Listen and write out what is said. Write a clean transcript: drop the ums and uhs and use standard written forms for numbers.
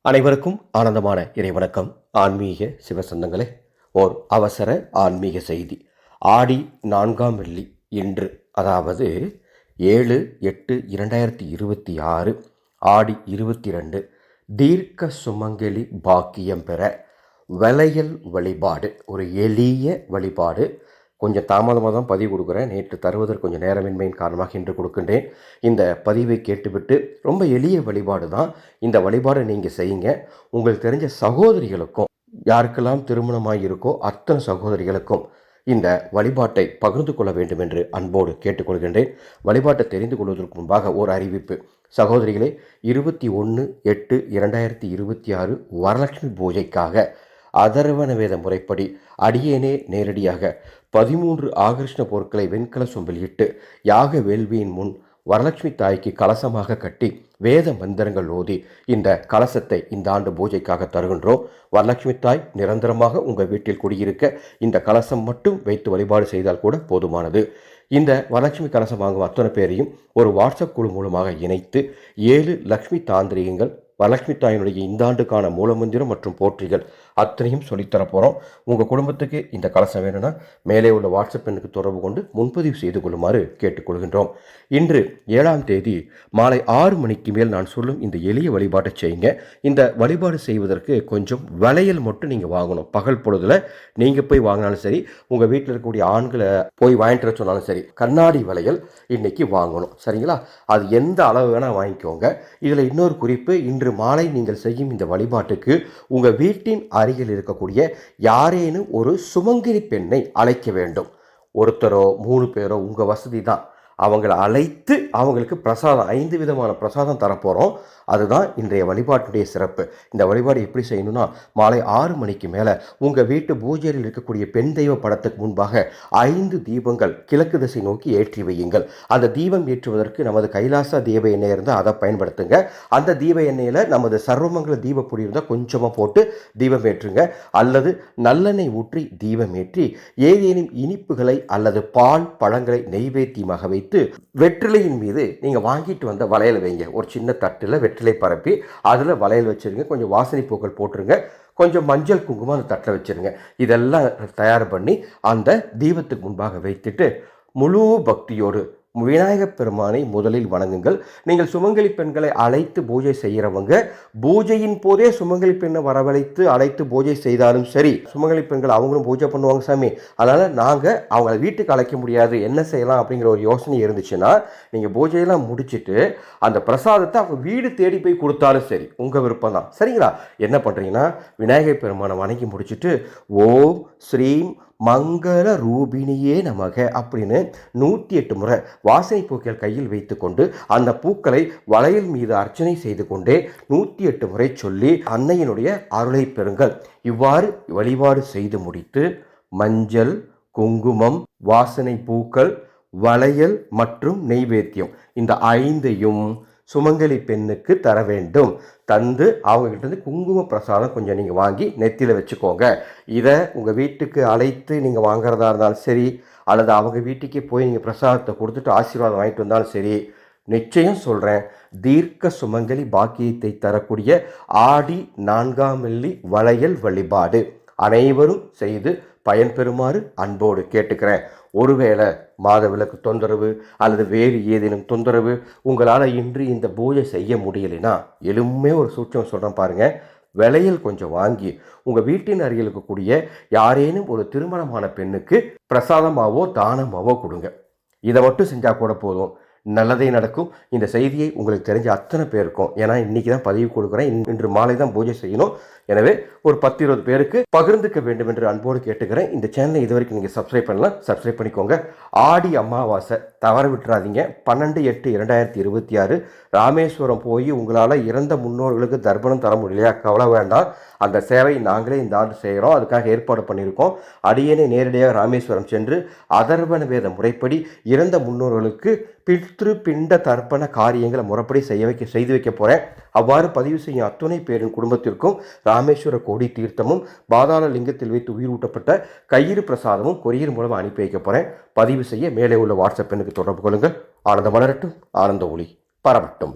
அனைவருக்கும் ஆனந்தமான இறைவணக்கம். ஆன்மீக சிவசந்தங்களே, ஓர் அவசர ஆன்மீக செய்தி. ஆடி 4ஆம் வெள்ளி இன்று, அதாவது 7/8/2026 ஆடி 22, தீர்க்க சுமங்கலி பாக்கியம் பெற வளையல் வழிபாடு. ஒரு எளிய வழிபாடு. கொஞ்சம் தாமதமாக தான் பதிவு கொடுக்குறேன். நேற்று தருவதற்கு கொஞ்சம் நேரமின்மையின் காரணமாக இன்று கொடுக்கின்றேன். இந்த பதிவை கேட்டுவிட்டு, ரொம்ப எளிய வழிபாடு தான். இந்த வழிபாடை நீங்கள் செய்யுங்க. உங்களுக்கு தெரிஞ்ச சகோதரிகளுக்கும், யாருக்கெல்லாம் திருமணமாக இருக்கோ அத்தனை சகோதரிகளுக்கும் இந்த வழிபாட்டை பகிர்ந்து கொள்ள வேண்டும் என்று அன்போடு கேட்டுக்கொள்கின்றேன். வழிபாட்டை தெரிந்து கொள்வதற்கு முன்பாக ஒரு அறிவிப்பு. சகோதரிகளே, 21/8/2026 வரலட்சுமி பூஜைக்காக அதர்வண வேத முறைப்படி அடியேனே நேரடியாக 13 ஆகர்ஷ்ண பொருட்களை வெண்கல சொம்பில் இட்டு யாக வேள்வியின் முன் வரலட்சுமி தாய்க்கு கலசமாக கட்டி வேத மந்திரங்கள் ஓதி இந்த கலசத்தை இந்த ஆண்டு பூஜைக்காக தருகின்றோம். வரலட்சுமி தாய் நிரந்தரமாக உங்கள் வீட்டில் குடியிருக்க இந்த கலசம் மட்டும் வைத்து வழிபாடு செய்தால் கூட போதுமானது. இந்த வரலட்சுமி கலசம் வாங்கும் அத்தனை பேரையும் ஒரு வாட்ஸ்அப் குழு மூலமாக இணைத்து 7 லக்ஷ்மி தாந்திரிகங்கள், வரலட்சுமி தாயினுடைய இந்த ஆண்டுக்கான மூலமந்திரம் மற்றும் போற்றிகள் அத்தனையும் சொல்லித்தரப்போகிறோம். உங்கள் குடும்பத்துக்கு இந்த கலசம் வேணும்னா மேலே உள்ள வாட்ஸ்அப் எண்ணுக்கு தொடர்பு கொண்டு முன்பதிவு செய்து கொள்ளுமாறு கேட்டுக்கொள்கின்றோம். இன்று 7ஆம் தேதி மாலை 6 மணிக்கு மேல் நான் சொல்லும் இந்த எளிய வழிபாட்டை செய்யுங்க. இந்த வழிபாடு செய்வதற்கு கொஞ்சம் வளையல் மட்டும் நீங்கள் வாங்கணும். பகல் பொழுதில் நீங்கள் போய் வாங்கினாலும் சரி, உங்கள் வீட்டில் இருக்கக்கூடிய ஆண்களை போய் வாங்கிட்டு வர சொன்னாலும் சரி, கண்ணாடி வளையல் இன்னைக்கு வாங்கணும். சரிங்களா? அது எந்த அளவு வேணால் வாங்கிக்கோங்க. இதில் இன்னொரு குறிப்பு, இன்று மாலை நீங்கள் செய்யும் இந்த வழிபாட்டுக்கு உங்கள் வீட்டின் அருகில் இருக்கக்கூடிய யாரேனும் ஒரு சுமங்கலி பெண்ணை அழைக்க வேண்டும். ஒருத்தரோ 3 பேரோ உங்கள் வசதி தான். அவங்களை அழைத்து அவங்களுக்கு பிரசாதம் 5 விதமான பிரசாதம் தரப்போகிறோம். அதுதான் இன்றைய வழிபாட்டுடைய சிறப்பு. இந்த வழிபாடு எப்படி செய்யணும்னா, மாலை 6 மணிக்கு மேலே உங்கள் வீட்டு பூஜையில் இருக்கக்கூடிய பெண் தெய்வ படத்துக்கு முன்பாக 5 தீபங்கள் கிழக்கு திசை நோக்கி ஏற்றி வையுங்கள். அந்த தீபம் ஏற்றுவதற்கு நமது கைலாச தீப எண்ணெய் இருந்தால் அதை பயன்படுத்துங்க. அந்த தீப எண்ணெயில் நமது சர்வமங்கல தீப பொடி இருந்தால் கொஞ்சமாக போட்டு தீபம் ஏற்றுங்க. அல்லது நல்லெண்ணெய் ஊற்றி தீபம் ஏற்றி ஏதேனும் இனிப்புகளை அல்லது பால் பழங்களை நெய்வேத்தியமாக வைத்து வெற்றிலையின் மீது நீங்கள் வாங்கிட்டு வந்த வளையல் வைங்க. ஒரு சின்ன தட்டில் வெற்றிலை பரப்பி அதில் வளையல் வச்சுருங்க. கொஞ்சம் வாசனை பூக்கள் போட்டுருங்க. கொஞ்சம் மஞ்சள் குங்குமம் அந்த தட்டில் வச்சுருங்க. இதெல்லாம் தயார் பண்ணி அந்த தீபத்துக்கு முன்பாக வைத்துட்டு முழு பக்தியோடு விநாயகப் பெருமானை முதலில் வணங்குங்கள். நீங்கள் சுமங்கலி பெண்களை அழைத்து பூஜை செய்கிறவங்க பூஜையின் போதே சுமங்கலி பெண்ணை வரவழைத்து அழைத்து பூஜை செய்தாலும் சரி, சுமங்கலி பெண்கள் அவங்களும் பூஜை பண்ணுவாங்க சாமி, அதனால் நாங்கள் அவங்கள வீட்டுக்கு அழைக்க முடியாது, என்ன செய்யலாம் அப்படிங்கிற ஒரு யோசனை இருந்துச்சுன்னா, நீங்கள் பூஜையெல்லாம் முடிச்சுட்டு அந்த பிரசாதத்தை அவங்க வீடு தேடி போய் கொடுத்தாலும் சரி, உங்கள் விருப்பம் தான். சரிங்களா? என்ன பண்ணுறீங்கன்னா, விநாயகர் பெருமானை வணங்கி முடிச்சுட்டு ஓம் ஸ்ரீம் மங்கள ரூபிணியே நமக அப்படின்னு 108 முறை வாசனை பூக்கள் கையில் வைத்து கொண்டு அந்த பூக்களை வளையல் மீது அர்ச்சனை செய்து கொண்டே 108 முறை சொல்லி அன்னையினுடைய அருளை பெறுங்கள். இவ்வாறு வழிபாடு செய்து முடித்து மஞ்சள், குங்குமம், வாசனை பூக்கள், வளையல் மற்றும் நெய்வேத்தியம் இந்த 5ஐயும் சுமங்கலி பெண்ணுக்கு தர வேண்டும். தந்து அவங்ககிட்ட குங்கும பிரசாதம் கொஞ்சம் நீங்கள் வாங்கி நெத்தியில் வச்சுக்கோங்க. இதை உங்கள் வீட்டுக்கு அழைத்து நீங்கள் வாங்குறதா இருந்தாலும் சரி, அல்லது அவங்க வீட்டுக்கே போய் நீங்கள் பிரசாதத்தை கொடுத்துட்டு ஆசீர்வாதம் வாங்கிட்டு வந்தாலும் சரி, நிச்சயம் சொல்கிறேன், தீர்க்க சுமங்கலி பாக்கியத்தை தரக்கூடிய ஆடி 4ஆம் வெள்ளி வளையல் வழிபாடு அனைவரும் செய்து பயன்பெறுமாறு அன்போடு கேட்டுக்கிறேன். ஒருவேளை மாதவிலக்கு தொந்தரவு அல்லது வேறு ஏதேனும் தொந்தரவு உங்களால் இன்று இந்த பூஜை செய்ய முடியலைன்னா, எளிமையாக ஒரு சூட்சம் சொல்கிறேன் பாருங்கள். விலையில் கொஞ்சம் வாங்கி உங்கள் வீட்டின் அருகில் இருக்கக்கூடிய யாரேனும் ஒரு திருமணமான பெண்ணுக்கு பிரசாதமாவோ தானமாவோ கொடுங்க. இதை மட்டும் செஞ்சால் கூட போதும், நல்லதே நடக்கும். இந்த செய்தியை உங்களுக்கு தெரிஞ்ச அத்தனை பேருக்கும், ஏன்னா இன்றைக்கி தான் பதிவு கொடுக்குறேன், இன்று மாலை தான் பூஜை செய்யணும். எனவே ஒரு 10-20 பேருக்கு பகிர்ந்துக்க வேண்டும் என்று அன்போடு கேட்டுக்கிறேன். இந்த சேனலை இது வரைக்கும் நீங்கள் சப்ஸ்கிரைப் பண்ணலாம், சப்ஸ்கிரைப் பண்ணிக்கோங்க. ஆடி அமாவாசை தவற விட்டுறாதீங்க. 12/8/2026 ராமேஸ்வரம் போய் உங்களால் இறந்த முன்னோர்களுக்கு தர்ப்பணம் தர முடியலையா, கவலை வேண்டாம். அந்த சேவை நாங்களே இந்த ஆண்டு செய்கிறோம். அதுக்காக ஏற்பாடு பண்ணியிருக்கோம். அடியேனே நேரடியாக ராமேஸ்வரம் சென்று அதர்வண வேத முறைப்படி இறந்த முன்னோர்களுக்கு பித்ரு பிண்ட தர்ப்பண காரியங்களை முறைப்படி செய்து வைக்க போகிறேன். அவ்வாறு பதிவு செய்யும் அத்துணை பேரின் குடும்பத்திற்கும் ராமேஸ்வர கோடி தீர்த்தமும் பாதாள லிங்கத்தில் வைத்து உயிரூட்டப்பட்ட கயிறு பிரசாதமும் கொரியர் மூலமாக அனுப்பி வைக்க போகிறேன். பதிவு செய்ய மேலே உள்ள வாட்ஸ்அப் எண்ணுக்கு தொடர்பு கொள்ளுங்கள். ஆனந்தம் வளரட்டும், ஆனந்த ஒளி பரவட்டும்.